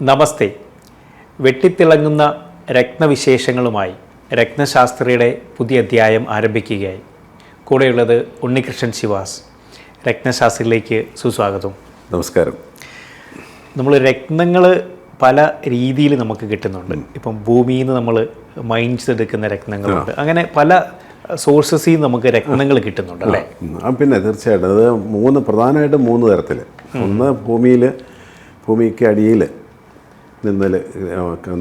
നമസ്തേ. വെട്ടിത്തിളങ്ങുന്ന രത്നവിശേഷങ്ങളുമായി രത്നശാസ്ത്രിയുടെ പുതിയ അധ്യായം ആരംഭിക്കുകയായി. കൂടെയുള്ളത് ഉണ്ണികൃഷ്ണൻ ശിവാസ്. രത്നശാസ്ത്രിയിലേക്ക് സുസ്വാഗതം. നമസ്കാരം. നമ്മൾ രത്നങ്ങൾ പല രീതിയിൽ നമുക്ക് കിട്ടുന്നുണ്ട്. ഇപ്പം ഭൂമിയിൽ നിന്ന് നമ്മൾ മൈൻസ് എടുക്കുന്ന രത്നങ്ങളുണ്ട്. അങ്ങനെ പല സോഴ്സസിൽ നിന്ന് നമുക്ക് രത്നങ്ങൾ കിട്ടുന്നുണ്ട് അല്ലേ? പിന്നെ തീർച്ചയായിട്ടും അത് പ്രധാനമായിട്ടും മൂന്ന് തരത്തിൽ. ഒന്ന് ഭൂമിക്ക് അടിയിൽ നിന്ന്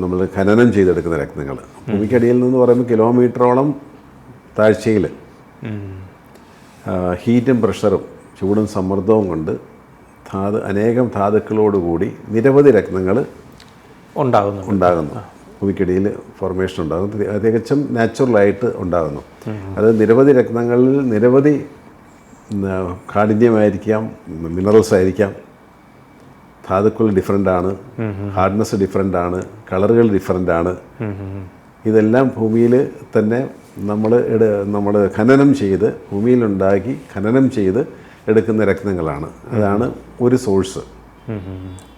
നമ്മൾ ഖനനം ചെയ്തെടുക്കുന്ന രത്നങ്ങൾ. ഭൂമിക്കടിയിൽ നിന്ന് പറയുമ്പോൾ കിലോമീറ്ററോളം താഴ്ചയിൽ ഹീറ്റും പ്രഷറും ചൂടും സമ്മർദ്ദവും കൊണ്ട് അനേകം ധാതുക്കളോടുകൂടി നിരവധി രത്നങ്ങൾ ഉണ്ടാകുന്നു. ഭൂമിക്കടിയിൽ ഫോർമേഷൻ ഉണ്ടാകും. തികച്ചും നാച്ചുറലായിട്ട് ഉണ്ടാകുന്നു. അത് നിരവധി രത്നങ്ങളിൽ നിരവധി കാഠിന്യമായിരിക്കാം, മിനറൽസ് ആയിരിക്കാം, ധാതുക്കൾ ഡിഫറെൻ്റ് ആണ്, ഹാർഡ്നെസ് ഡിഫറെൻ്റ് ആണ്, കളറുകൾ ഡിഫറെൻ്റ് ആണ്. ഇതെല്ലാം ഭൂമിയിൽ തന്നെ നമ്മൾ ഖനനം ചെയ്ത് ഭൂമിയിലുണ്ടാക്കി ഖനനം ചെയ്ത് എടുക്കുന്ന രത്നങ്ങളാണ്. അതാണ് ഒരു സോഴ്സ്.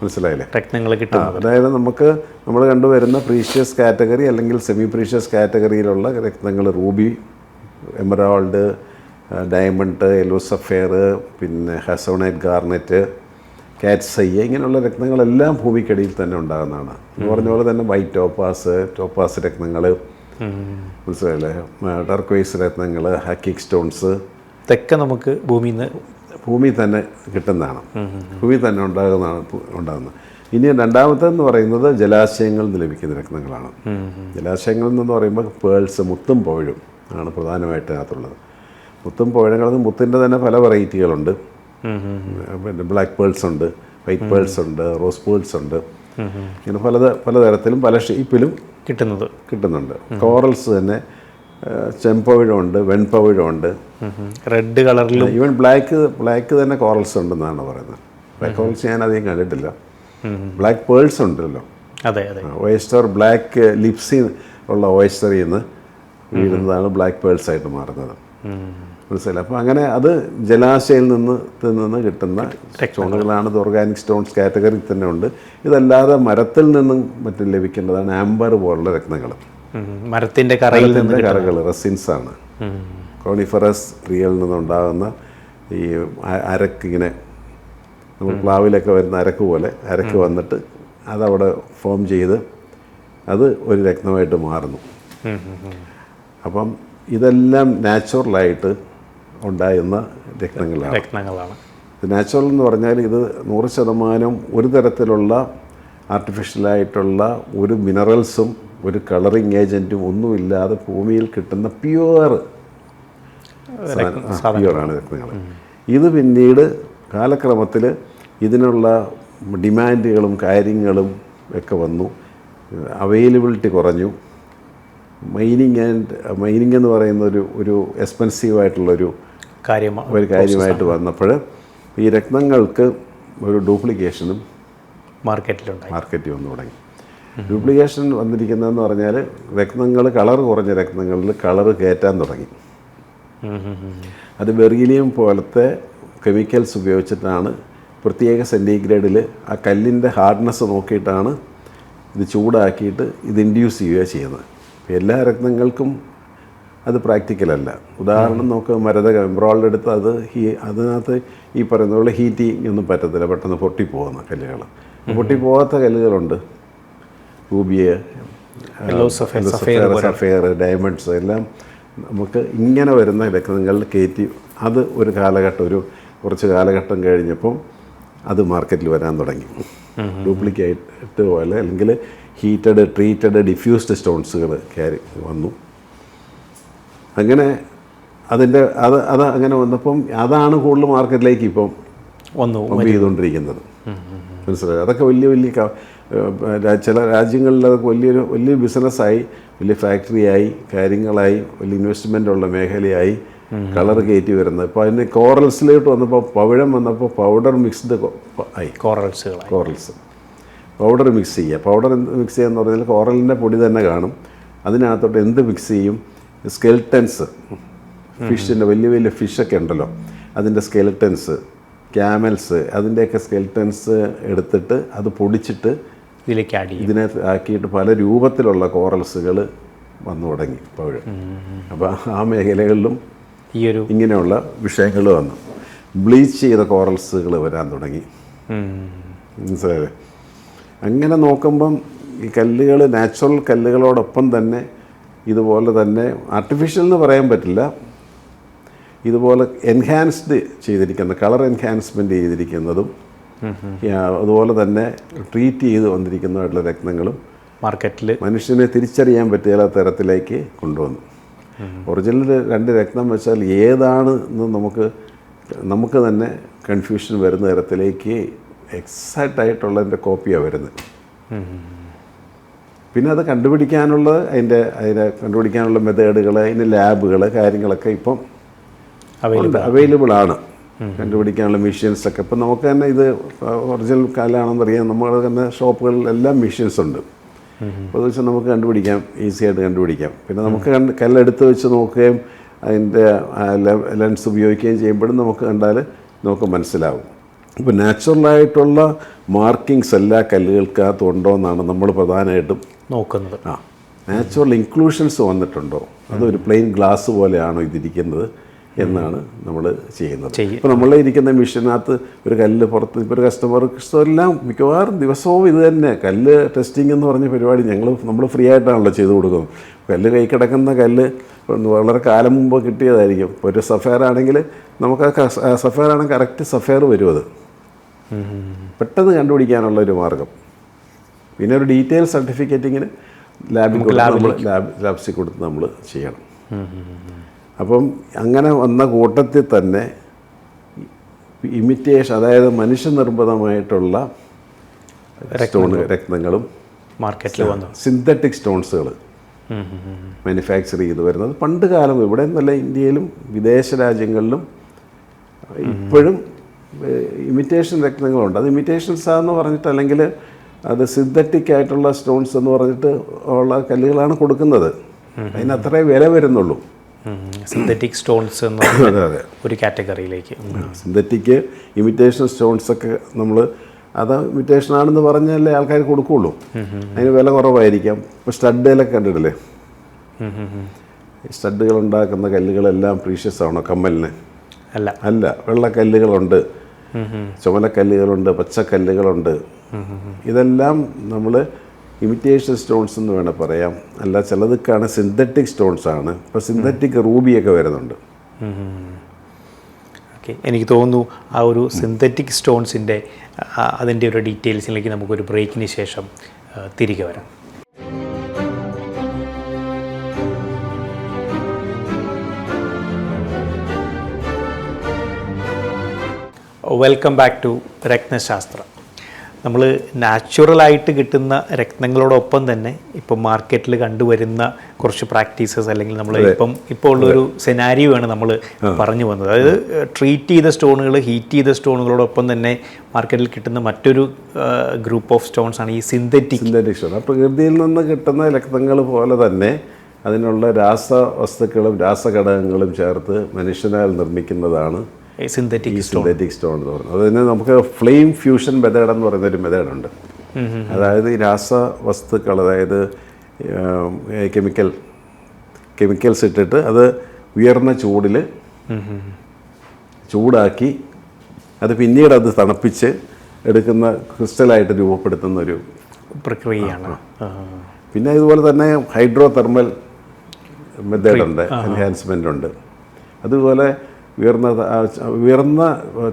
മനസ്സിലായില്ലേ? രത്നങ്ങൾ കിട്ടും. അതായത് നമ്മൾ കണ്ടുവരുന്ന പ്രീഷ്യസ് കാറ്റഗറി അല്ലെങ്കിൽ സെമി പ്രീഷ്യസ് കാറ്റഗറിയിലുള്ള രത്നങ്ങൾ, Ruby, emerald, diamond, yellow sapphire, പിന്നെ ഹസോണൈറ്റ്, ഗാർനെറ്റ്, കാറ്റ്സയ്യ, ഇങ്ങനെയുള്ള രത്നങ്ങളെല്ലാം ഭൂമിക്കടിയിൽ തന്നെ ഉണ്ടാകുന്നതാണ്. എന്ന് പറഞ്ഞ പോലെ തന്നെ വൈറ്റ് ടോപ്പാസ് രത്നങ്ങൾ, മനസ്സിലായില്ലേ, ടർക്വൈസ് രത്നങ്ങൾ, ഹാക്കിക് സ്റ്റോൺസ്, ഇതൊക്കെ നമുക്ക് ഭൂമി തന്നെ കിട്ടുന്നതാണ്. ഭൂമി തന്നെ ഉണ്ടാകുന്നത്. ഇനി രണ്ടാമത്തെന്ന് പറയുന്നത് ജലാശയങ്ങളിൽ നിന്ന് ലഭിക്കുന്ന രത്നങ്ങളാണ്. ജലാശയങ്ങളിൽ നിന്ന് പറയുമ്പോൾ പേൾസ്, മുത്തും പവിഴും ആണ് പ്രധാനമായിട്ട് അതിനകത്തുള്ളത്. മുത്തും പവിഴങ്ങളിൽ മുത്തിൻ്റെ തന്നെ പല വെറൈറ്റികളുണ്ട്. പിന്നെ ബ്ലാക്ക് പേൾസ് ഉണ്ട്, വൈറ്റ് പേൾസ് ഉണ്ട്, റോസ് പേൾസ് ഉണ്ട്. ഇങ്ങനെ പലതരത്തിലും പല ഷേപ്പിലും കിട്ടുന്നുണ്ട്. കോറൽസ് തന്നെ ചെമ്പവിഴമുണ്ട്, വെൺപവിഴമുണ്ട്, റെഡ് കളറിലും. ഈവൻ ബ്ലാക്ക് തന്നെ കോറൽസ് ഉണ്ടെന്നാണ് പറയുന്നത്. ബ്ലാക്ക് കോറൽസ് ഞാൻ അധികം കണ്ടിട്ടില്ല. ബ്ലാക്ക് പേൾസ് ഉണ്ടല്ലോ. ഓയസ്റ്റർ, ബ്ലാക്ക് ലിപ്സി ഉള്ള ഓയസ്റ്ററിൽ നിന്ന് വീഴുന്നതാണ് ബ്ലാക്ക് പേൾസ് ആയിട്ട് മാറുന്നത്. മനസ്സിലായി? അപ്പോൾ അങ്ങനെ അത് ജലാശയിൽ നിന്ന് കിട്ടുന്ന സ്റ്റോണുകളാണ്. ഇത് ഓർഗാനിക് സ്റ്റോൺസ് കാറ്റഗറി തന്നെ ഉണ്ട്. ഇതല്ലാതെ മരത്തിൽ നിന്നും മറ്റും ലഭിക്കേണ്ടതാണ് ആംബർ പോലുള്ള രത്നങ്ങൾ. മരത്തിൻ്റെ കറകൾ റെസിൻസ് ആണ്. കോണിഫറസ് ട്രീയിൽ നിന്നുണ്ടാകുന്ന ഈ അരക്കിങ്ങനെ നമ്മൾ പ്ലാവിലൊക്കെ വരുന്ന അരക്ക് വന്നിട്ട് അതവിടെ ഫോം ചെയ്ത് അത് ഒരു രത്നമായിട്ട് മാറുന്നു. അപ്പം ഇതെല്ലാം നാച്ചുറലായിട്ട് ഉണ്ടാകുന്ന രത്നങ്ങളാണ്. നാച്ചുറൽ എന്ന് പറഞ്ഞാൽ ഇത് 100% ഒരു തരത്തിലുള്ള ആർട്ടിഫിഷ്യലായിട്ടുള്ള ഒരു മിനറൽസും ഒരു കളറിങ് ഏജൻറ്റും ഒന്നുമില്ലാതെ ഭൂമിയിൽ കിട്ടുന്ന പ്യുവറാണ് രത്നങ്ങൾ. ഇത് പിന്നീട് കാലക്രമത്തിൽ ഇതിനുള്ള ഡിമാൻഡുകളും കാര്യങ്ങളും ഒക്കെ വന്നു. അവൈലബിലിറ്റി കുറഞ്ഞു. മൈനിങ് എന്ന് പറയുന്ന ഒരു എക്സ്പെൻസീവായിട്ടുള്ളൊരു കാര്യമായിട്ട് വന്നപ്പോൾ ഈ രത്നങ്ങൾക്ക് ഒരു ഡ്യൂപ്ലിക്കേഷനും മാർക്കറ്റിൽ വന്നു തുടങ്ങി. ഡ്യൂപ്ലിക്കേഷൻ വന്നിരിക്കുന്നതെന്ന് പറഞ്ഞാൽ കളർ കുറഞ്ഞ രത്നങ്ങളിൽ കളറ് കയറ്റാൻ തുടങ്ങി. അത് ബെറീലിയം പോലത്തെ കെമിക്കൽസ് ഉപയോഗിച്ചിട്ടാണ് പ്രത്യേക സെൻറ്റിഗ്രേഡിൽ ആ കല്ലിൻ്റെ ഹാർഡ്നെസ് നോക്കിയിട്ടാണ് ഇത് ചൂടാക്കിയിട്ട് ഇത് ഇൻഡ്യൂസ് ചെയ്യുന്നത്. എല്ലാ രത്നങ്ങൾക്കും അത് പ്രാക്ടിക്കലല്ല. ഉദാഹരണം മരതകം, എംബ്രോയിഡ് എടുത്ത് അതിനകത്ത് ഈ പറയുന്ന പോലെ ഹീറ്റിംഗ് ഒന്നും പറ്റത്തില്ല. പെട്ടെന്ന് പൊട്ടിപ്പോകുന്ന കല്ലുകൾ. പൊട്ടിപ്പോകാത്ത കല്ലുകളുണ്ട്. റൂബിയ, സഫയർ, ഡയമണ്ട്സ് എല്ലാം നമുക്ക് ഇങ്ങനെ വരുന്ന രത്നങ്ങളിൽ കയറ്റി അത് കുറച്ച് കാലഘട്ടം കഴിഞ്ഞപ്പം അത് മാർക്കറ്റിൽ വരാൻ തുടങ്ങി. ഡ്യൂപ്ലിക്കേറ്റ് പോലെ അല്ലെങ്കിൽ ഹീറ്റഡ്, ട്രീറ്റഡ്, ഡിഫ്യൂസ്ഡ് സ്റ്റോൺസുകൾ വന്നു. അങ്ങനെ അത് അങ്ങനെ വന്നപ്പം അതാണ് കൂടുതൽ മാർക്കറ്റിലേക്ക് ഇപ്പം ചെയ്തുകൊണ്ടിരിക്കുന്നത്. മനസ്സിലായി? അതൊക്കെ വലിയ ചില രാജ്യങ്ങളിൽ അതൊക്കെ വലിയ ബിസിനസ്സായി, വലിയ ഫാക്ടറിയായി, കാര്യങ്ങളായി, വലിയ ഇൻവെസ്റ്റ്മെൻ്റ് ഉള്ള മേഖലയായി കളർ കയറ്റി വരുന്നത്. ഇപ്പോൾ അതിന് കോറൽസിലോട്ട് വന്നപ്പോൾ പവിഴം വന്നപ്പോൾ പൗഡർ മിക്സ്ഡ് ആയി. കോറൽസ് പൗഡർ മിക്സ് ചെയ്യുക എന്ന് പറഞ്ഞാൽ കോറലിൻ്റെ പൊടി തന്നെ കാണും. അതിനകത്തോട്ട് എന്ത് മിക്സ് ചെയ്യും? സ്കെൽട്ടൻസ്, ഫിഷിൻ്റെ വലിയ ഫിഷൊക്കെ ഉണ്ടല്ലോ, അതിൻ്റെ സ്കെൽട്ടൻസ്, ക്യാമൽസ്, അതിൻ്റെയൊക്കെ സ്കെൽട്ടൻസ് എടുത്തിട്ട് അത് പൊടിച്ചിട്ട് ഇതിലേക്ക് ആഡ് ചെയ്യും. ഇതിനകത്ത് ആക്കിയിട്ട് പല രൂപത്തിലുള്ള കോറൽസുകൾ വന്നു തുടങ്ങി ഇപ്പോഴും. അപ്പോൾ ആ മേഖലകളിലും ഇങ്ങനെയുള്ള വിഷയങ്ങൾ വന്നു. ബ്ലീച്ച് ചെയ്ത കോറൽസുകൾ വരാൻ തുടങ്ങി. മനസ്സിലായേ? അങ്ങനെ നോക്കുമ്പം ഈ കല്ലുകൾ നാച്ചുറൽ കല്ലുകളോടൊപ്പം തന്നെ ഇതുപോലെ തന്നെ ആർട്ടിഫിഷ്യൽ എന്ന് പറയാൻ പറ്റില്ല, ഇതുപോലെ എൻഹാൻസ്ഡ് ചെയ്തിരിക്കുന്ന കളർ എൻഹാൻസ്മെൻറ്റ് ചെയ്തിരിക്കുന്നതും അതുപോലെ തന്നെ ട്രീറ്റ് ചെയ്ത് വന്നിരിക്കുന്നതായിട്ടുള്ള രത്നങ്ങളും മാർക്കറ്റിൽ മനുഷ്യനെ തിരിച്ചറിയാൻ പറ്റിയ തരത്തിലേക്ക് കൊണ്ടുവന്നു. ഒറിജിനൽ 2 രത്നം വെച്ചാൽ ഏതാണെന്ന് നമുക്ക് തന്നെ കൺഫ്യൂഷൻ വരുന്ന തരത്തിലേക്ക് എക്സാക്റ്റ് ആയിട്ടുള്ളതിൻ്റെ കോപ്പിയാണ് വരുന്നത്. പിന്നെ അത് കണ്ടുപിടിക്കാനുള്ള അതിനെ കണ്ടുപിടിക്കാനുള്ള മെത്തേഡുകൾ, അതിന് ലാബുകൾ, കാര്യങ്ങളൊക്കെ ഇപ്പം അവൈലബിൾ ആണ്. കണ്ടുപിടിക്കാനുള്ള മെഷീൻസൊക്കെ ഇപ്പം നമുക്ക് തന്നെ ഇത് ഒറിജിനൽ കാലാണെന്നറിയാം. നമ്മൾ തന്നെ ഷോപ്പുകളിലെല്ലാം മെഷീൻസ് ഉണ്ട്. അപ്പോൾ അത് വെച്ചാൽ നമുക്ക് കണ്ടുപിടിക്കാം, ഈസി ആയിട്ട് കണ്ടുപിടിക്കാം. പിന്നെ നമുക്ക് കല്ലെടുത്ത് വെച്ച് നോക്കുകയും അതിൻ്റെ ലെൻസ് ഉപയോഗിക്കുകയും ചെയ്യുമ്പോഴും നമുക്ക് മനസ്സിലാവും. ഇപ്പോൾ നാച്ചുറലായിട്ടുള്ള മാർക്കിങ്സ് എല്ലാ കല്ലുകൾക്കകത്തുണ്ടോ എന്നാണ് നമ്മൾ പ്രധാനമായിട്ടും നോക്കുന്നത്. നാച്ചുറൽ ഇൻക്ലൂഷൻസ് വന്നിട്ടുണ്ടോ, അതൊരു പ്ലെയിൻ ഗ്ലാസ് പോലെയാണോ ഇതിരിക്കുന്നത് എന്നാണ് നമ്മൾ ചെയ്യുന്നത്. ഇപ്പോൾ നമ്മൾ ഇരിക്കുന്ന മെഷീനകത്ത് ഒരു കല്ല് പുറത്ത് ഇപ്പോൾ ഒരു കസ്റ്റമർക്ക് എല്ലാം മിക്കവാറും ദിവസവും ഇത് തന്നെ കല്ല് ടെസ്റ്റിംഗ് എന്ന് പറഞ്ഞ പരിപാടി നമ്മൾ ഫ്രീ ആയിട്ടാണല്ലോ ചെയ്ത് കൊടുക്കുന്നത്. കല്ല് കൈ കിടക്കുന്ന കല്ല് വളരെ കാലം മുമ്പ് കിട്ടിയതായിരിക്കും. ഇപ്പോൾ ഒരു സഫയർ ആണെങ്കിൽ നമുക്ക് സഫയർ ആണെങ്കിൽ കറക്റ്റ് സഫയർ വരും. അത് പെട്ടെന്ന് കണ്ടുപിടിക്കാനുള്ള ഒരു മാർഗം. പിന്നെ ഒരു ഡീറ്റെയിൽ സർട്ടിഫിക്കറ്റിങ്ങിന് ലാബ്സിൽ കൊടുത്ത് നമ്മൾ ചെയ്യണം. അപ്പം അങ്ങനെ വന്ന കൂട്ടത്തിൽ തന്നെ ഇമിറ്റേഷൻ, അതായത് മനുഷ്യനിർമ്മിതമായിട്ടുള്ള രത്നങ്ങളും മാർക്കറ്റിൽ വന്നു. സിന്തറ്റിക് സ്റ്റോൺസുകൾ മാനുഫാക്ചർ ചെയ്ത് വരുന്നത് പണ്ട് കാലം ഇവിടെ നല്ല ഇന്ത്യയിലും വിദേശ രാജ്യങ്ങളിലും ഇപ്പോഴും ഇമിറ്റേഷൻ രത്നങ്ങളുണ്ട്. അത് ഇമിറ്റേഷൻസ് എന്ന് പറഞ്ഞിട്ട്, അല്ലെങ്കിൽ അത് സിന്തറ്റിക് ആയിട്ടുള്ള സ്റ്റോൺസ് എന്ന് പറഞ്ഞിട്ട് ഉള്ള കല്ലുകളാണ് കൊടുക്കുന്നത്. അതിന് അത്രേ വില വരുന്നുള്ളൂ. സിന്തറ്റിക് സ്റ്റോൺസ് എന്ന ഒരു കാറ്റഗറിയിലേക്ക്. സിന്തറ്റിക് ഇമിറ്റേഷൻ സ്റ്റോൺസൊക്കെ അത് ഇമിറ്റേഷൻ ആണെന്ന് പറഞ്ഞാലേ ആൾക്കാർ കൊടുക്കുകയുള്ളൂ. അതിന് വില കുറവായിരിക്കാം. ഇപ്പോൾ സ്റ്റഡിലൊക്കെ കണ്ടിട്ടില്ലേ, സ്റ്റഡുകൾ ഉണ്ടാക്കുന്ന കല്ലുകളെല്ലാം പ്രീഷ്യസ് ആണോ കമ്മലിന്? അല്ല. വെള്ളക്കല്ലുകളുണ്ട്, ചുമലക്കല്ലുകളുണ്ട്, പച്ചക്കല്ലുകളുണ്ട്. ഇതെല്ലാം നമ്മൾ ഇമിറ്റേഷൻ സ്റ്റോൺസ് എന്ന് വേണം പറയാം. അല്ല, ചിലതൊക്കെയാണ് സിന്തറ്റിക് സ്റ്റോൺസ് ആണ്. ഇപ്പോൾ സിന്തറ്റിക് റൂബിയൊക്കെ വരുന്നുണ്ട്. ഓക്കെ, എനിക്ക് തോന്നുന്നു ആ ഒരു സിന്തറ്റിക് സ്റ്റോൺസിൻ്റെ അതിൻ്റെ ഒരു ഡീറ്റെയിൽസിലേക്ക് നമുക്കൊരു ബ്രേക്കിന് ശേഷം തിരികെ വരാം. Welcome back to Ratnashastra. നമ്മൾ നാച്ചുറലായിട്ട് കിട്ടുന്ന രത്നങ്ങളോടൊപ്പം തന്നെ ഇപ്പം മാർക്കറ്റിൽ കണ്ടുവരുന്ന കുറച്ച് പ്രാക്ടീസസ്, അല്ലെങ്കിൽ നമ്മൾ ഇപ്പോൾ ഉള്ളൊരു സെനാരിയോ ആണ് നമ്മൾ പറഞ്ഞു വന്നത്. അതായത് ട്രീറ്റ് ചെയ്ത സ്റ്റോണുകൾ, ഹീറ്റ് ചെയ്ത സ്റ്റോണുകളോടൊപ്പം തന്നെ മാർക്കറ്റിൽ കിട്ടുന്ന മറ്റൊരു ഗ്രൂപ്പ് ഓഫ് സ്റ്റോൺസ് ആണ് ഈ സിന്തറ്റിക് സ്റ്റോൺ. പ്രകൃതിയിൽ നിന്ന് കിട്ടുന്ന രത്നങ്ങൾ പോലെ തന്നെ അതിനുള്ള രാസവസ്തുക്കളും രാസഘടകങ്ങളും ചേർത്ത് മനുഷ്യനാൽ നിർമ്മിക്കുന്നതാണ് സിന്തറ്റിക് സ്റ്റോൺ എന്ന് പറയുന്നത്. അതിന് നമുക്ക് ഫ്ലെയിം ഫ്യൂഷൻ മെത്തേഡ് എന്ന് പറയുന്നൊരു മെത്തേഡുണ്ട്. അതായത് ഈ രാസവസ്തുക്കൾ, അതായത് കെമിക്കൽസ് ഇട്ടിട്ട് അത് ഉയർന്ന ചൂടിൽ ചൂടാക്കി അത് പിന്നീട് അത് തണുപ്പിച്ച് എടുക്കുന്ന ക്രിസ്റ്റലായിട്ട് രൂപപ്പെടുത്തുന്ന ഒരു പ്രക്രിയയാണ്. പിന്നെ ഇതുപോലെ തന്നെ ഹൈഡ്രോ തെർമൽ മെത്തേഡുണ്ട്, എൻഹാൻസ്മെൻ്റ് ഉണ്ട്. അതുപോലെ ഉയർന്ന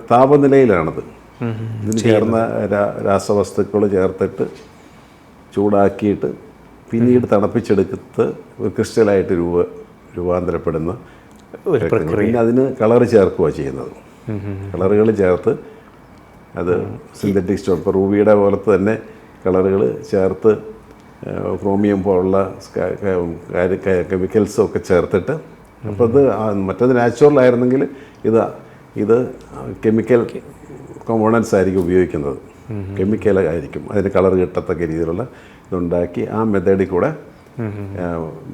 താപനിലയിലാണത്. ഇതിന് ചേർന്ന രാസവസ്തുക്കൾ ചേർത്തിട്ട് ചൂടാക്കിയിട്ട് പിന്നീട് തണുപ്പിച്ചെടുത്ത് ഒരു ക്രിസ്റ്റലായിട്ട് രൂപാന്തരപ്പെടുന്ന ഒരു പ്രക്രിയ. പിന്നെ അതിന് കളർ ചേർക്കുകയാണ് ചെയ്യുന്നത്. കളറുകൾ ചേർത്ത് അത് സിന്തറ്റിക് സ്റ്റോൺ, ഇപ്പോൾ റൂബിയുടെ പോലത്തെ തന്നെ കളറുകൾ ചേർത്ത് ക്രോമിയം പോലുള്ള കെമിക്കൽസും ഒക്കെ ചേർത്തിട്ട്, അപ്പോൾ അത് മറ്റത് നാച്ചുറൽ ആയിരുന്നെങ്കിൽ ഇത് കെമിക്കൽ കോമ്പോണൻസ് ആയിരിക്കും ഉപയോഗിക്കുന്നത്. കെമിക്കൽ ആയിരിക്കും അതിന് കളർ കിട്ടത്തക്ക രീതിയിലുള്ള ഇതുണ്ടാക്കി ആ മെത്തേഡിൽ കൂടെ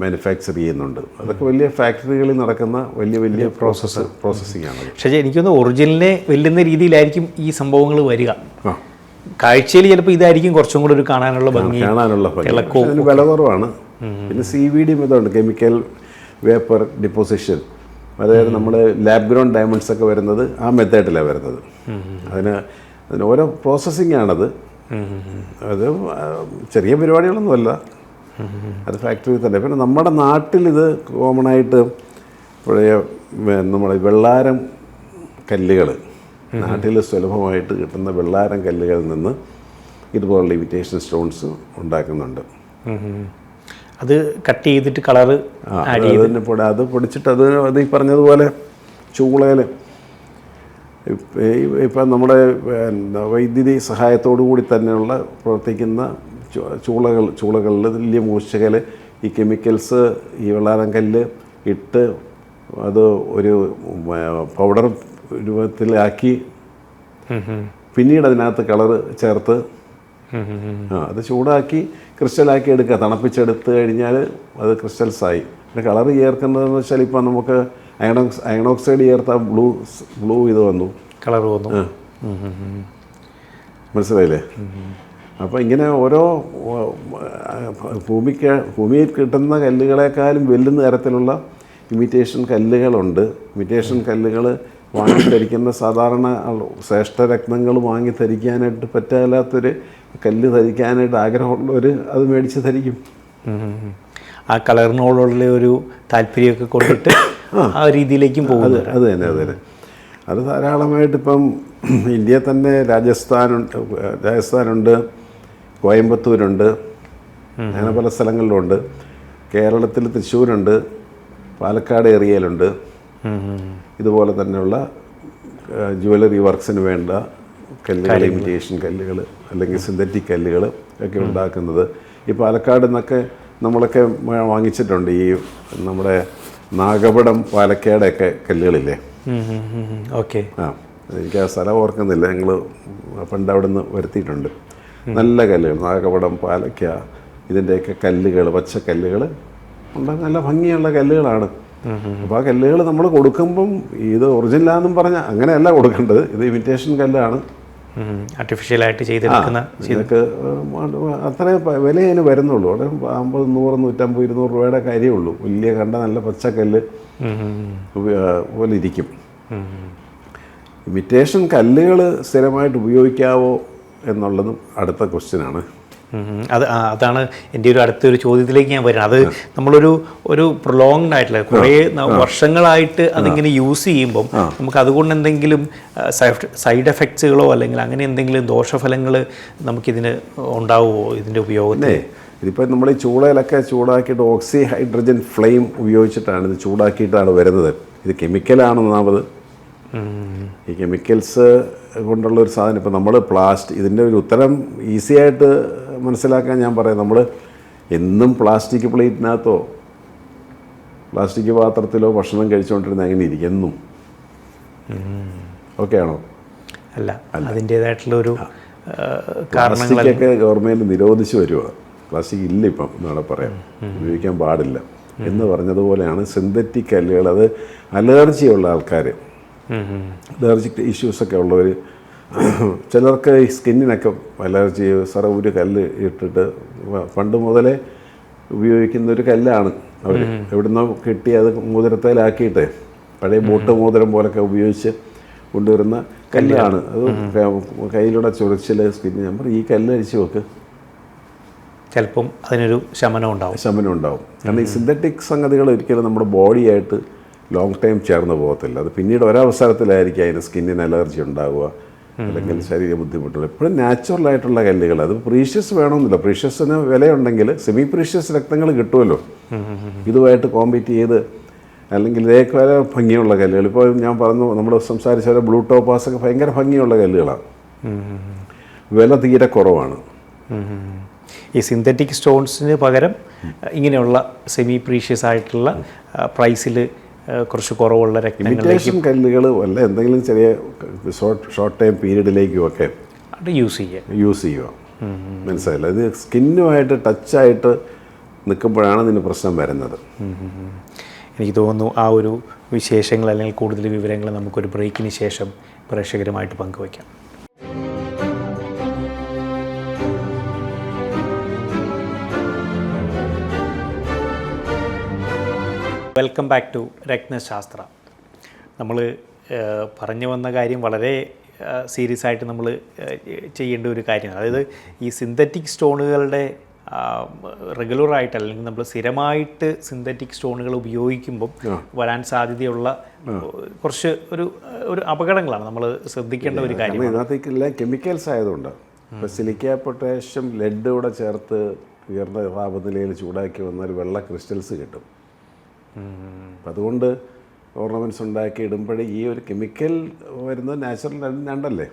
മാനുഫാക്ചർ ചെയ്യുന്നുണ്ട്. അതൊക്കെ വലിയ ഫാക്ടറികളിൽ നടക്കുന്ന വലിയ പ്രോസസ്സിംഗ് ആണ്. പക്ഷേ എനിക്കൊന്ന് ഒറിജിനലിനെ വെല്ലുന്ന രീതിയിലായിരിക്കും ഈ സംഭവങ്ങൾ വരിക. കാഴ്ചയിൽ ചിലപ്പോൾ ഇതായിരിക്കും കുറച്ചും കൂടെ ഒരു കാണാനുള്ള ഭംഗി. പക്ഷേ അതിന് വില കുറവാണ്. പിന്നെ CVD മെത്തേഡുണ്ട്, കെമിക്കൽ വേപ്പർ ഡിപ്പോസിഷൻ. അതായത് നമ്മൾ ലാബ് ഗ്രൗണ്ട് ഡയമണ്ട്സ് ഒക്കെ വരുന്നത് ആ മെത്തേഡിലാണ് വരുന്നത്. അതിന് ഓരോ പ്രോസസ്സിംഗ് ആണത്. അത് ചെറിയ പരിപാടികളൊന്നുമല്ല, അത് ഫാക്ടറി തന്നെ. പിന്നെ നമ്മുടെ നാട്ടിൽ ഇത് കോമണായിട്ട് പഴയ നമ്മുടെ വെള്ളാരം കല്ലുകൾ, നാട്ടിൽ സുലഭമായിട്ട് കിട്ടുന്ന വെള്ളാരം കല്ലുകളിൽ നിന്ന് ഇതുപോലുള്ള ഇമിറ്റേഷൻ സ്റ്റോൺസ് ഉണ്ടാക്കുന്നുണ്ട്. അത് കട്ട് ചെയ്തിട്ട് കളറ് അത് പൊടിച്ചിട്ട് അത് ഈ പറഞ്ഞതുപോലെ ചൂളയിൽ ഇപ്പം നമ്മുടെ വൈദ്യുതി സഹായത്തോടു കൂടി തന്നെയുള്ള പ്രവർത്തിക്കുന്ന ചൂളകളിൽ വലിയ മൂർച്ചകൾ ഈ കെമിക്കൽസ് ഈ വെള്ളാരം കല്ല് ഇട്ട് അത് ഒരു പൗഡർ രൂപത്തിലാക്കി പിന്നീട് അതിനകത്ത് കളറ് ചേർത്ത് അത് ചൂടാക്കി ക്രിസ്റ്റലാക്കി എടുക്കുക. തണുപ്പിച്ചെടുത്ത് കഴിഞ്ഞാൽ അത് ക്രിസ്റ്റൽസായി. പിന്നെ കളറ് ചേർക്കുന്നതെന്ന് വെച്ചാൽ ഇപ്പം നമുക്ക് അയണോക്സൈഡ് ചേർത്ത ബ്ലൂ ഇത് വന്നു, കളർ വന്നു. മനസ്സിലായില്ലേ? അപ്പോൾ ഇങ്ങനെ ഓരോ ഭൂമിയിൽ കിട്ടുന്ന കല്ലുകളെക്കാളും വെല്ലുന്ന തരത്തിലുള്ള ഇമിറ്റേഷൻ കല്ലുകളുണ്ട്. ഇമിറ്റേഷൻ കല്ലുകൾ വാങ്ങിധരിക്കുന്ന സാധാരണ ശ്രേഷ്ഠരത്നങ്ങൾ വാങ്ങിധരിക്കാനായിട്ട് പറ്റാത്തൊരു കല്ല് ധരിക്കാനായിട്ട് ആഗ്രഹമുള്ളവർ അത് മേടിച്ച് ധരിക്കും. ആ കളറിനോടുള്ള ഒരു താല്പര്യമൊക്കെ കൊണ്ടിട്ട് ആ രീതിയിലേക്കും പോകുന്നത്. അത് തന്നെ അത് ധാരാളമായിട്ട് ഇപ്പം ഇന്ത്യയിൽ തന്നെ രാജസ്ഥാനുണ്ട്, കോയമ്പത്തൂരുണ്ട്, അങ്ങനെ പല സ്ഥലങ്ങളിലുണ്ട്. കേരളത്തിൽ തൃശ്ശൂരുണ്ട്, പാലക്കാട് ഏരിയയിലുണ്ട്. ഇതുപോലെ തന്നെയുള്ള ജുവലറി വർക്ക്സിന് വേണ്ട കല്ലുകൾ, ഇമിറ്റേഷൻ കല്ലുകൾ അല്ലെങ്കിൽ സിന്തറ്റിക് കല്ലുകൾ ഒക്കെ ഉണ്ടാക്കുന്നത്. ഈ പാലക്കാട് നിന്നൊക്കെ നമ്മളൊക്കെ വാങ്ങിച്ചിട്ടുണ്ട്. ഈ നമ്മുടെ നാഗപടം പാലക്കാടൊക്കെ കല്ലുകളില്ലേ? ഓക്കെ. എനിക്ക് ആ സ്ഥലം ഓർക്കുന്നില്ല, ഞങ്ങൾ പണ്ട് അവിടെ നിന്ന് വരുത്തിയിട്ടുണ്ട്. നല്ല കല്ലുകൾ, നാഗപടം, പാലക്ക, ഇതിൻ്റെയൊക്കെ കല്ലുകൾ, പച്ചക്കല്ലുകൾ ഉണ്ട്. നല്ല ഭംഗിയുള്ള കല്ലുകളാണ്. അപ്പോൾ ആ കല്ലുകൾ നമ്മൾ കൊടുക്കുമ്പം ഇത് ഒറിജിനലാണെന്നും പറഞ്ഞാൽ അങ്ങനെയല്ല കൊടുക്കേണ്ടത്. ഇത് ഇമിറ്റേഷൻ കല്ലാണ്, ആർട്ടിഫിഷ്യലായിട്ട് ചെയ്തെടുക്കുന്ന. ഇതൊക്കെ അത്ര വില അതിന് വരുന്നുള്ളൂ. അവിടെ 50, 100, 150, 200 രൂപയുടെ കാര്യമുള്ളൂ. വലിയ കണ്ട നല്ല പച്ചക്കല്ല് പോലെ ഇരിക്കും. ഇമിറ്റേഷൻ കല്ലുകൾ സ്ഥിരമായിട്ട് ഉപയോഗിക്കാവോ എന്നുള്ളതും അടുത്ത ക്വസ്റ്റ്യനാണ്. അതാണ് എൻ്റെ ഒരു അടുത്തൊരു ചോദ്യത്തിലേക്ക് ഞാൻ വരുന്നത്. അത് നമ്മളൊരു പ്രൊലോങ്ഡ് ആയിട്ടുള്ള കുറേ വർഷങ്ങളായിട്ട് അതിങ്ങനെ യൂസ് ചെയ്യുമ്പം നമുക്ക് അതുകൊണ്ട് എന്തെങ്കിലും സൈഡ് എഫക്ട്സുകളോ അല്ലെങ്കിൽ അങ്ങനെ എന്തെങ്കിലും ദോഷഫലങ്ങൾ നമുക്കിതിന് ഉണ്ടാവുമോ ഇതിൻ്റെ ഉപയോഗത്തിൽ? ഇതിപ്പോൾ നമ്മൾ ഈ ചൂളയിലൊക്കെ ചൂടാക്കിയിട്ട് ഓക്സി ഹൈഡ്രജൻ ഫ്ലെയിം ഉപയോഗിച്ചിട്ടാണ് ഇത് ചൂടാക്കിയിട്ടാണ് വരുന്നത്. ഇത് കെമിക്കലാണെന്നാമത്. ഈ കെമിക്കൽസ് കൊണ്ടുള്ള ഒരു സാധനം ഇപ്പം നമ്മൾ ഇതിൻ്റെ ഒരു ഉത്തരം ഈസി ആയിട്ട് മനസ്സിലാക്കാൻ ഞാൻ പറയാം. നമ്മൾ എന്നും പ്ലാസ്റ്റിക് പ്ലേറ്റിനകത്തോ പ്ലാസ്റ്റിക് പാത്രത്തിലോ ഭക്ഷണം കഴിച്ചുകൊണ്ടിരുന്ന എങ്ങനെ ഇരിക്കും എന്നും? ഓക്കെ ആണോ? അല്ല, അതിൻ്റേതായിട്ടുള്ളൊരു പ്ലാസ്റ്റിക്കൊക്കെ ഗവൺമെൻറ് നിരോധിച്ച് വരുക. പ്ലാസ്റ്റിക് ഇല്ല ഇപ്പം എന്നാണ് പറയാം, ഉപയോഗിക്കാൻ പാടില്ല എന്ന് പറഞ്ഞതുപോലെയാണ് സിന്തറ്റിക് കല്ലുകൾ. അത് അലർജിയുള്ള ആൾക്കാർ, അലർജിക് ഇഷ്യൂസൊക്കെ ഉള്ളവർ, ചിലർക്ക് ഈ സ്കിന്നിനൊക്കെ അലർജി. സാറ ഒരു കല്ല് ഇട്ടിട്ട് പണ്ട് മുതലേ ഉപയോഗിക്കുന്ന ഒരു കല്ലാണ്. അവർ എവിടുന്നോ കിട്ടി അത് മോതിരത്തേലാക്കിയിട്ട് പഴയ ബോട്ട് മോതിരം പോലൊക്കെ ഉപയോഗിച്ച് കൊണ്ടുവരുന്ന കല്ലാണ്. അത് കയ്യിലൂടെ ചൊറിച്ചിൽ, സ്കിന്ന്. ഞാൻ പറയും ഈ കല്ല് അടിച്ച് വെക്ക്, ചിലപ്പം അതിനൊരു ശമനം ഉണ്ടാവും. കാരണം ഈ സിന്തറ്റിക് സംഗതികൾ ഒരിക്കലും നമ്മുടെ ബോഡിയായിട്ട് ലോങ് ടൈം ചേർന്ന് പോകത്തില്ല. അത് പിന്നീട് ഒരവസരത്തിലായിരിക്കും അതിന് സ്കിന്നിന് അലർജി ഉണ്ടാവുക, അല്ലെങ്കിൽ ശരീര ബുദ്ധിമുട്ടുകൾ. എപ്പോഴും നാച്ചുറലായിട്ടുള്ള കല്ലുകൾ. അത് പ്രീഷ്യസ് വേണമെന്നില്ല. പ്രീഷ്യസിന് വിലയുണ്ടെങ്കിൽ സെമി പ്രീഷ്യസ് രക്തങ്ങൾ കിട്ടുമല്ലോ ഇതുമായിട്ട് കോമ്പീറ്റ് ചെയ്ത്. അല്ലെങ്കിൽ ഇതേക്ക് വരെ ഭംഗിയുള്ള കല്ലുകൾ. ഇപ്പോൾ ഞാൻ പറഞ്ഞു, നമ്മൾ സംസാരിച്ച പോലെ ബ്ലൂ ടോപ്പാസൊക്കെ ഭയങ്കര ഭംഗിയുള്ള കല്ലുകളാണ്, വില തീരെ കുറവാണ്. ഈ സിന്തറ്റിക് സ്റ്റോൺസിന് പകരം ഇങ്ങനെയുള്ള സെമി പ്രീഷ്യസ് ആയിട്ടുള്ള പ്രൈസിൽ കുറച്ച് കുറവുള്ള ഇമിറ്റേഷൻ കല്ലുകൾ വല്ല എന്തെങ്കിലും ചെറിയ ഷോർട്ട് ടൈം പീരീഡിലേക്കും ഒക്കെ യൂസ് ചെയ്യുക. മനസ്സിലായില്ല? ഇത് സ്കിന്നുമായിട്ട് ടച്ചായിട്ട് നിൽക്കുമ്പോഴാണ് ഇതിന് പ്രശ്നം വരുന്നത്. എനിക്ക് തോന്നുന്നു ആ ഒരു വിശേഷങ്ങൾ അല്ലെങ്കിൽ കൂടുതൽ വിവരങ്ങൾ നമുക്കൊരു ബ്രേക്കിന് ശേഷം പ്രേക്ഷകരുമായിട്ട് പങ്കുവയ്ക്കാം. Welcome back to Ratnashastra. നമ്മൾ പറഞ്ഞു വന്ന കാര്യം വളരെ സീരിയസ് ആയിട്ട് നമ്മൾ ചെയ്യേണ്ട ഒരു കാര്യമാണ്. അതായത് ഈ സിന്തറ്റിക് സ്റ്റോണുകളുടെ റെഗുലറായിട്ട് അല്ലെങ്കിൽ നമ്മൾ സ്ഥിരമായിട്ട് സിന്തറ്റിക് സ്റ്റോണുകൾ ഉപയോഗിക്കുമ്പം വരാൻ സാധ്യതയുള്ള കുറച്ച് ഒരു അപകടങ്ങളാണ് നമ്മൾ ശ്രദ്ധിക്കേണ്ട ഒരു കാര്യം. ഇതിനകത്തേക്കെല്ലാം കെമിക്കൽസ് ആയതുകൊണ്ട് ഇപ്പോൾ സിലിക്ക പൊട്ടാഷ്യം ലെഡ് കൂടെ ചേർത്ത് ഉയർന്ന താപനിലയിൽ ചൂടാക്കി വന്നാൽ വെള്ള ക്രിസ്റ്റൽസ് കിട്ടും. അപ്പം അതുകൊണ്ട് ഓർണമെൻറ്റ്സ് ഉണ്ടാക്കി ഇടുമ്പോഴേ ഈ ഒരു കെമിക്കൽ വരുന്നത് നാച്ചുറൽ രണ്ടല്ലേ,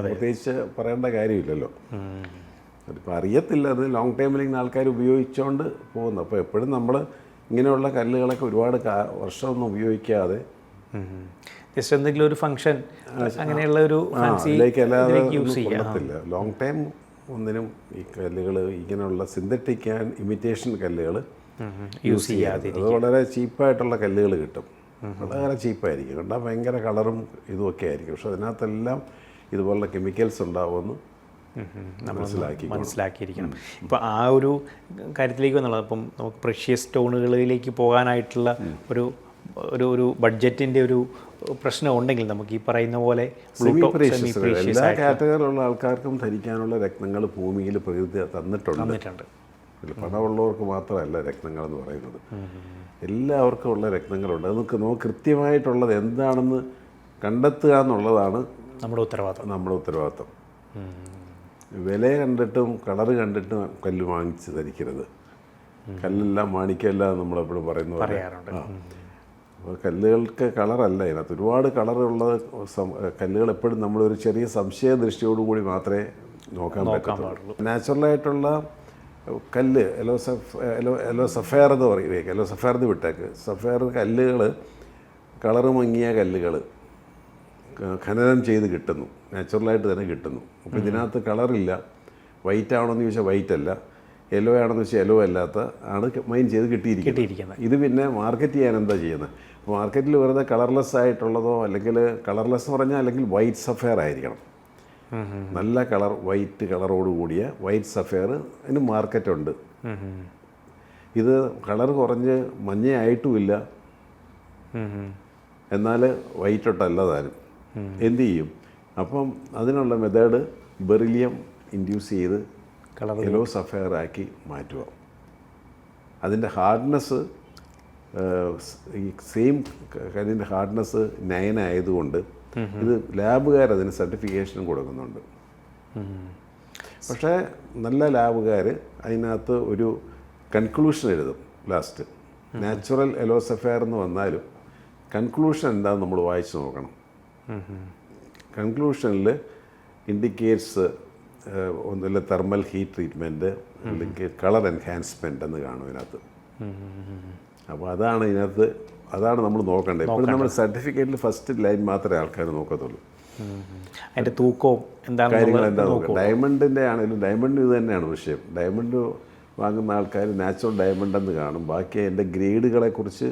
പ്രത്യേകിച്ച് പറയേണ്ട കാര്യമില്ലല്ലോ. അതിപ്പോൾ അറിയത്തില്ല, അത് ലോങ് ടൈമിലിങ്ങനെ ആൾക്കാർ ഉപയോഗിച്ചുകൊണ്ട് പോകുന്നു. അപ്പോൾ എപ്പോഴും നമ്മൾ ഇങ്ങനെയുള്ള കല്ലുകളൊക്കെ ഒരുപാട് വർഷമൊന്നും ഉപയോഗിക്കാതെ ജസ്റ്റ് എന്തെങ്കിലും ഒരു ഫംഗ്ഷൻ അങ്ങനെയുള്ള ഒരു യൂസ് ചെയ്യത്തില്ല. ലോങ് ടൈം ഒന്നിനും ഈ കല്ലുകൾ ഇങ്ങനെയുള്ള സിന്തറ്റിക് ആൻഡ് ഇമിറ്റേഷൻ കല്ലുകൾ യൂസ് ചെയ്യാതെ അത് വളരെ ചീപ്പായിട്ടുള്ള കല്ലുകൾ കിട്ടും. വളരെ ചീപ്പായിരിക്കും, കണ്ടാൽ ഭയങ്കര കളറും ഇതുമൊക്കെ ആയിരിക്കും. പക്ഷെ അതിനകത്തെല്ലാം ഇതുപോലുള്ള കെമിക്കൽസ് ഉണ്ടാവുമെന്ന് മനസ്സിലാക്കിയിരിക്കണം. ഇപ്പോൾ ആ ഒരു കാര്യത്തിലേക്ക് വന്നുള്ളത്, അപ്പം നമുക്ക് പ്രഷ്യസ് സ്റ്റോണുകളിലേക്ക് പോകാനായിട്ടുള്ള ഒരു ബഡ്ജറ്റിൻ്റെ ഒരു പ്രശ്നം ഉണ്ടെങ്കിൽ നമുക്ക് ഈ പറയുന്ന പോലെ എല്ലാ കാറ്റഗറിയിലുള്ള ആൾക്കാർക്കും ധരിക്കാനുള്ള രത്നങ്ങൾ ഭൂമിയിൽ പ്രകൃതി തന്നിട്ടുണ്ട്. പണമുള്ളവർക്ക് മാത്രമല്ല രത്നങ്ങളെന്ന് പറയുന്നത്, എല്ലാവർക്കും ഉള്ള രത്നങ്ങളുണ്ട്. അത് നമുക്ക് കൃത്യമായിട്ടുള്ളത് എന്താണെന്ന് കണ്ടെത്തുക എന്നുള്ളതാണ് നമ്മുടെ ഉത്തരവാദിത്തം. വില കണ്ടിട്ടും കളറ് കണ്ടിട്ടും കല്ല് വാങ്ങിച്ച് ധരിക്കരുത്. കല്ലെല്ലാം മാണിക്കല്ല നമ്മളെപ്പോഴും പറയാറുണ്ട്. അപ്പോൾ കല്ലുകൾക്ക് കളറല്ല, ഇതിനകത്ത് ഒരുപാട് കളറുള്ള കല്ലുകൾ എപ്പോഴും നമ്മളൊരു ചെറിയ സംശയ ദൃഷ്ടിയോടുകൂടി മാത്രമേ നോക്കാൻ പറ്റുള്ളൂ. നാച്ചുറലായിട്ടുള്ള കല്ല് എല്ലോ സഫയർ എന്ന് പറയും, എല്ലോ സഫയർ എന്ന് വിട്ടേക്ക്. സഫയർ കല്ലുകൾ കളറ് മങ്ങിയ കല്ലുകൾ ഖനനം ചെയ്ത് കിട്ടുന്നു, നാച്ചുറലായിട്ട് തന്നെ കിട്ടുന്നു. അപ്പോൾ ഇതിനകത്ത് കളറില്ല. വൈറ്റ് ആണോയെന്ന് ചോദിച്ചാൽ വൈറ്റ് അല്ല, യെല്ലോ ആണെന്ന് വെച്ചാൽ യെല്ലോ അല്ലാത്ത ആണ് മൈൻ ചെയ്ത് കിട്ടിയിരിക്കുന്നത്. ഇത് പിന്നെ മാർക്കറ്റ് ചെയ്യാൻ എന്താ ചെയ്യുന്നത്? മാർക്കറ്റിൽ വെറുതെ കളർലെസ് ആയിട്ടുള്ളതോ അല്ലെങ്കിൽ കളർലെസ് എന്ന് പറഞ്ഞാൽ അല്ലെങ്കിൽ വൈറ്റ് സഫയർ ആയിരിക്കണം. നല്ല കളർ വൈറ്റ് കളറോട് കൂടിയ വൈറ്റ് സഫയർ അതിന് മാർക്കറ്റുണ്ട്. ഇത് കളർ കുറഞ്ഞ് മഞ്ഞയായിട്ടുമില്ല, എന്നാൽ വൈറ്റൊട്ടല്ല താനും. എന്തു ചെയ്യും? അപ്പം അതിനുള്ള മെത്തേഡ് ബെറിലിയം ഇൻഡ്യൂസ് ചെയ്ത് യെല്ലോ സഫയർ ആക്കി മാറ്റുക. അതിൻ്റെ ഹാർഡ്നെസ് ഈ സെയിം കല്ലിൻ്റെ ഹാർഡ്നെസ് 9 ആയതുകൊണ്ട് ഇത് ലാബുകാരതിന് സർട്ടിഫിക്കേഷനും കൊടുക്കുന്നുണ്ട്. പക്ഷേ നല്ല ലാബുകാർ അതിനകത്ത് ഒരു കൺക്ലൂഷൻ എഴുതും ലാസ്റ്റ്. നാച്ചുറൽ യെല്ലോ സഫയർ എന്ന് വന്നാലും കൺക്ലൂഷൻ എന്താണെന്ന് നമ്മൾ വായിച്ച് നോക്കണം. കൺക്ലൂഷനിൽ ഇൻഡിക്കേറ്റ്സ് ഒന്നുമില്ല തെർമൽ ഹീറ്റ് ട്രീറ്റ്മെൻറ്റ് അല്ലെങ്കിൽ കളർ എൻഹാൻസ്മെൻറ്റ് എന്ന് കാണും ഇതിനകത്ത്. അപ്പോൾ അതാണ് നമ്മൾ നോക്കേണ്ടത്. എപ്പോഴും നമ്മൾ സർട്ടിഫിക്കറ്റിൽ ഫസ്റ്റ് ലൈൻ മാത്രമേ ആൾക്കാർ നോക്കത്തുള്ളൂ. അതിൻ്റെ തൂക്കവും കാര്യങ്ങൾ എന്താ നോക്കുക. ഡയമണ്ടിൻ്റെ ആണെങ്കിലും ഡയമണ്ട് ഇത് തന്നെയാണ് വിഷയം. ഡയമണ്ട് വാങ്ങുന്ന ആൾക്കാർ നാച്ചുറൽ ഡയമണ്ട് എന്ന് കാണും, ബാക്കി അതിൻ്റെ ഗ്രേഡുകളെക്കുറിച്ച്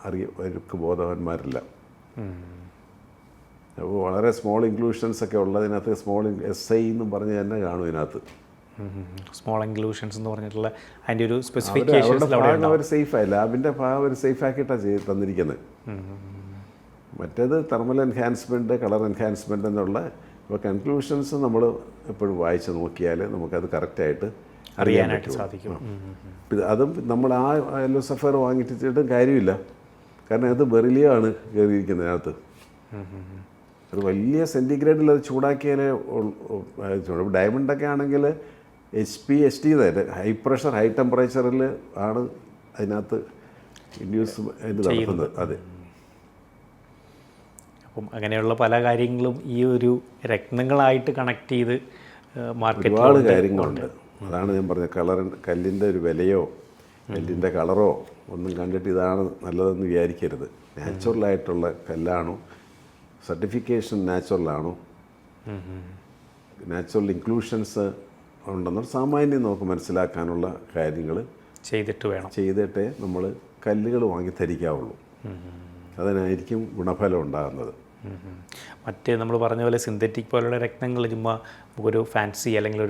അവർക്ക് ബോധവാന്മാരില്ല. അപ്പോൾ വളരെ സ്മോൾ ഇൻക്ലൂഷൻസ് ഒക്കെ ഉള്ളതിനകത്ത് സ്മോൾ SI എന്നും പറഞ്ഞ് തന്നെ കാണും ഇതിനകത്ത്. സ്മോൾ ഇൻക്ലൂഷൻസ് എന്ന് പറഞ്ഞിട്ടുള്ള അതിൻ്റെ ഒരു സ്പെസിഫിക്കേഷൻസ് അവർ സേഫായി, ലാബിൻ്റെ ഭാഗം അവർ സേഫ് ആക്കിയിട്ടാണ് തന്നിരിക്കുന്നത്. മറ്റേത് തെർമൽ എൻഹാൻസ്മെൻറ്റ് കളർ എൻഹാൻസ്മെൻറ്റ് എന്നുള്ള ഇപ്പോൾ കൺക്ലൂഷൻസ് നമ്മൾ എപ്പോഴും വായിച്ച് നോക്കിയാൽ നമുക്കത് കറക്റ്റായിട്ട് അറിയാനായിട്ട് സാധിക്കും. അതും നമ്മൾ ആ യെല്ലോ സഫയർ വാങ്ങിച്ചിട്ടും കാര്യമില്ല, കാരണം അത് ബെറിലിയമാണ് കയറിയിരിക്കുന്നത് അതിനകത്ത്. അത് വലിയ സെൻറ്റിഗ്രേഡിൽ അത് ചൂടാക്കിയാലേ ഡയമണ്ടൊക്കെ ആണെങ്കിൽ HP ST high pressure high ടെമ്പറേച്ചറിൽ ആണ് അതിനകത്ത് ഇൻഡ്യൂസ് നടത്തുന്നത്. അതെ. അപ്പം അങ്ങനെയുള്ള പല കാര്യങ്ങളും ഈ ഒരു രത്നങ്ങളായിട്ട് കണക്ട് ചെയ്ത് മാർക്കറ്റിൽ ഒരുപാട് കാര്യങ്ങളുണ്ട്. അതാണ് ഞാൻ പറഞ്ഞത്, കല്ലിൻ്റെ ഒരു വിലയോ കല്ലിൻ്റെ കളറോ ഒന്നും കണ്ടിട്ട് ഇതാണ് നല്ലതെന്ന് വിചാരിക്കരുത്. നാച്ചുറലായിട്ടുള്ള കല്ലാണോ, സർട്ടിഫിക്കേഷൻ നാച്ചുറലാണോ, നാച്ചുറൽ ഇൻക്ലൂഷൻസ് ഉണ്ടെന്ന് സാമാന്യം നമുക്ക് മനസ്സിലാക്കാനുള്ള കാര്യങ്ങൾ ചെയ്തിട്ടേ നമ്മൾ കല്ലുകൾ വാങ്ങി ധരിക്കാവുള്ളൂ. അതിനായിരിക്കും ഗുണഫലം ഉണ്ടാകുന്നത്. മറ്റ് നമ്മൾ പറഞ്ഞ പോലെ സിന്തറ്റിക് പോലുള്ള രത്നങ്ങൾ ചുമ്മാ നമുക്കൊരു ഫാൻസി അല്ലെങ്കിൽ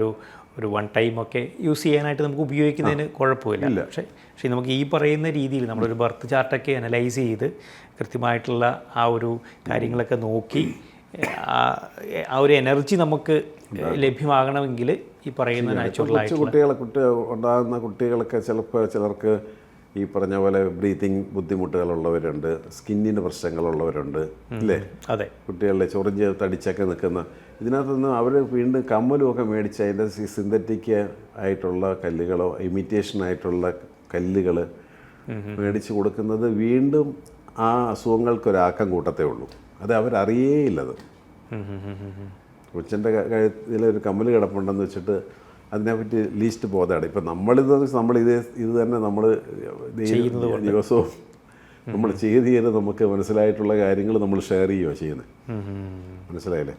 ഒരു വൺ ടൈം ഒക്കെ യൂസ് ചെയ്യാനായിട്ട് നമുക്ക് ഉപയോഗിക്കുന്നതിന് കുഴപ്പമില്ല. പക്ഷേ നമുക്ക് ഈ പറയുന്ന രീതിയിൽ നമ്മളൊരു ബർത്ത് ചാർട്ടൊക്കെ അനലൈസ് ചെയ്ത് കൃത്യമായിട്ടുള്ള ആ ഒരു കാര്യങ്ങളൊക്കെ നോക്കി ആ ഒരു എനർജി നമുക്ക് ലഭ്യമാകണമെങ്കിൽ ഈ പറയുന്ന നാച്ചുറലായിട്ട് ഉണ്ടാകുന്ന കുട്ടികളൊക്കെ ചിലർക്ക് ഈ പറഞ്ഞ പോലെ ബ്രീത്തിങ് ബുദ്ധിമുട്ടുകളുള്ളവരുണ്ട്, സ്കിന്നിന് പ്രശ്നങ്ങളുള്ളവരുണ്ട് അല്ലേ? അതെ, കുട്ടികളുടെ ചൊറിഞ്ഞ് തടിച്ചൊക്കെ നിൽക്കുന്ന ഇതിനകത്തുനിന്ന് അവർ വീണ്ടും കമ്മലും ഒക്കെ മേടിച്ച് അതിൻ്റെ സിന്തറ്റിക് ആയിട്ടുള്ള കല്ലുകളോ ഇമിറ്റേഷൻ ആയിട്ടുള്ള കല്ലുകൾ മേടിച്ച് കൊടുക്കുന്നത് വീണ്ടും ആ അസുഖങ്ങൾക്കൊരാക്കം കൂട്ടത്തേ ഉള്ളൂ. അത് അവരറിയേയില്ലത്. കൊച്ചിൻ്റെ കഴുത്തിലൊരു കമ്മൽ കിടപ്പുണ്ടെന്ന് വെച്ചിട്ട് അതിനെപ്പറ്റി ലീസ്റ്റ് ബോധമാണ്. ഇപ്പം ഇത് തന്നെ നമ്മൾ ദിവസവും നമ്മൾ ചെയ്ത് നമുക്ക് മനസ്സിലായിട്ടുള്ള കാര്യങ്ങൾ നമ്മൾ ഷെയർ ചെയ്യുകയോ ചെയ്യുന്നത്, മനസ്സിലായില്ലേ?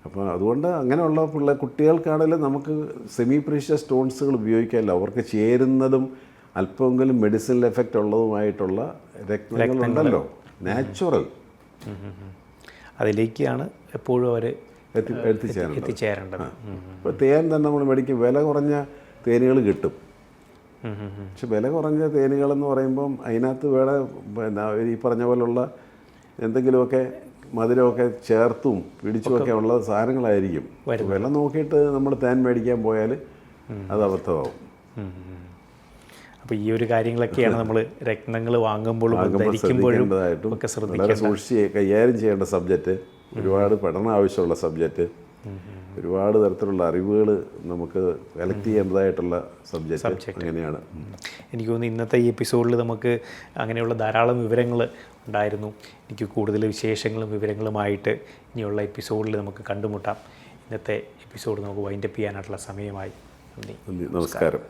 അപ്പോൾ അതുകൊണ്ട് അങ്ങനെയുള്ള കുട്ടികൾക്കാണെങ്കിലും നമുക്ക് സെമി പ്രീഷ്യസ് സ്റ്റോൺസുകൾ ഉപയോഗിക്കാമല്ലോ. അവർക്ക് ചേരുന്നതും അല്പമെങ്കിലും മെഡിസിനൽ എഫക്റ്റ് ഉള്ളതുമായിട്ടുള്ള രത്നങ്ങളുണ്ടല്ലോ, നാച്ചുറൽ. അതിലേക്കാണ് എപ്പോഴും അവർ എത്തിച്ചേരേണ്ടത്. ഇപ്പോൾ തേൻ തന്നെ നമ്മൾ മേടിക്കും, വില കുറഞ്ഞ തേനുകൾ കിട്ടും. പക്ഷെ വില കുറഞ്ഞ തേനുകളെന്ന് പറയുമ്പം അതിനകത്ത് വേറെ ഈ പറഞ്ഞ പോലുള്ള എന്തെങ്കിലുമൊക്കെ മധുരമൊക്കെ ചേർത്തും പിടിച്ചുമൊക്കെ ഉള്ള സാധനങ്ങളായിരിക്കും. വില നോക്കിയിട്ട് നമ്മൾ തേൻ മേടിക്കാൻ പോയാൽ അത് അബദ്ധമാവും. അപ്പോൾ ഈ ഒരു കാര്യങ്ങളൊക്കെയാണ് നമ്മൾ രത്നങ്ങൾ വാങ്ങുമ്പോഴും ധരിക്കുമ്പോഴും ഒക്കെ വളരെ സൂക്ഷിച്ച് കൈകാര്യം ചെയ്യേണ്ട സബ്ജക്റ്റ്, ഒരുപാട് പഠനം ആവശ്യമുള്ള സബ്ജക്റ്റ്, ഒരുപാട് തരത്തിലുള്ള അറിവുകൾ നമുക്ക് കളക്ട് ചെയ്യേണ്ടതായിട്ടുള്ള സബ്ജക്റ്റ് അങ്ങനെയാണ്. എനിക്ക് തോന്നുന്നു ഇന്നത്തെ ഈ എപ്പിസോഡിൽ നമുക്ക് അങ്ങനെയുള്ള ധാരാളം വിവരങ്ങൾ ഉണ്ടായിരുന്നു. എനിക്ക് കൂടുതൽ വിശേഷങ്ങളും വിവരങ്ങളുമായിട്ട് ഇനിയുള്ള എപ്പിസോഡിൽ നമുക്ക് കണ്ടുമുട്ടാം. ഇന്നത്തെ എപ്പിസോഡ് നമുക്ക് വൈൻഡപ്പ് ചെയ്യാനായിട്ടുള്ള സമയമായി. നന്ദി, നമസ്കാരം.